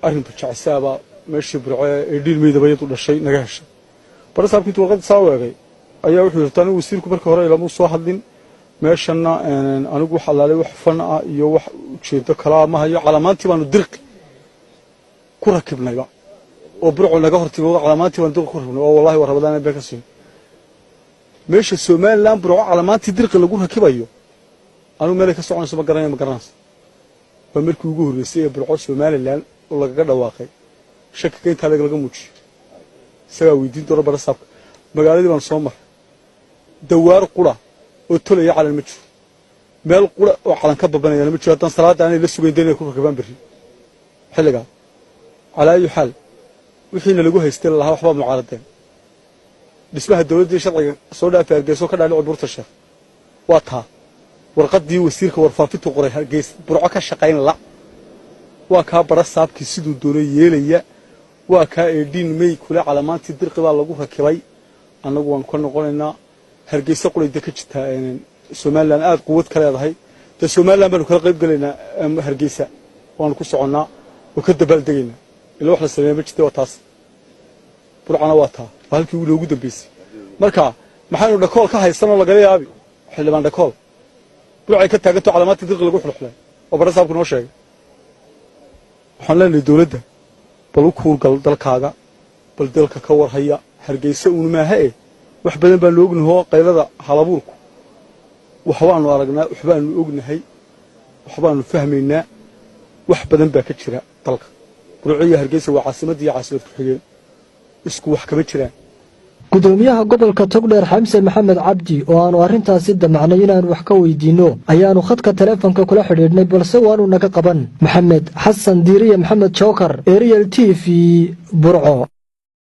arrintu jacsaaba meeshii burco ee dhiilmeydaba iyadu dhashay naga heshay barasaabkii intuu warqad saa weegay ayaa wuxuu yidhi anigu wasiirku markii hore ilama soo hadlin meeshana anigu wax alaalay wax fan ah iyo wax ujeedo kala ma hayo calamaantii baanu dirqi ku rakibnayba oo burco naga hortimo calamaantii baanu dirqi ku rakibnay oo wallahi warabadaan baa ka soo meesha Soomaaliland burco calamaantii dirqi lagu rakibayo anigu meel ka soconayso ma garanayso waa markii ugu horeysay burco Soomaaliland oo laga dhawaaqay shaki inta laga muujiyo isaga weydiin doona barasaabka magaaladii baan soo mar dawaar qura oo tolaya calan ma jiro meel qura oo calan ka babanaya ma jiro hadan salaada aan la sugayn deynay ku rakibaan bari xilliga calaayo xal wixii lagu haystay laha waxba mucaaradeen dhismaha dawladda sharciga soo dhaafay Hargeysa ka dhacay burta sheekh waa taa warqadii wasiirka warfaafinta qoray Hargeysa burco ka shaqayn la waa ka barasaabkii sidoo doonay yeelaya waa ka eedin may kula calamaantii dirqi baa lagu rakibay anagu waan ka noqonaynaa Hargeysa qulay ka jirta Soomaaliland aad quwad ka leedahay ta Soomaaliland baan kala qayb galeynaa Hargeysa waan ku soconaa oo ka dabaldegaynaa ila wax la sameeyay ma jirto taas burcana waa taa halkii uu loogu dambeysay marka maxaanu dhakool ka haysanoo laga yaabi xilibaan dhakool burcay ka taagato calamaantii dirqi lagu xulxulay oo barasaabku noo sheegay waxaan leenahay dawladda bal u kuurgal dalkaaga bal dalka ka warhaya Hargeysa uu maaha wax badan baan oognahay qaylada halabuurku waxbaanu aragnaa waxbaanu oognahay waxbaanu fahmaynaa wax badan baa ka jira dalka burco Hargeysa waa caasimadii caasimad ku xigeen isku wax kama jiraan gudoomiyaha gobolka Togdheer Xamse Maxamed Cabdi oo aanu arintaasi damacnay inaan wax ka weydiino ayaanu khadka telefoonka kula xiriirnay balse waanu naga qaban Maxamed Xasan Diiriye Maxamed Joker Ariel TV Burco.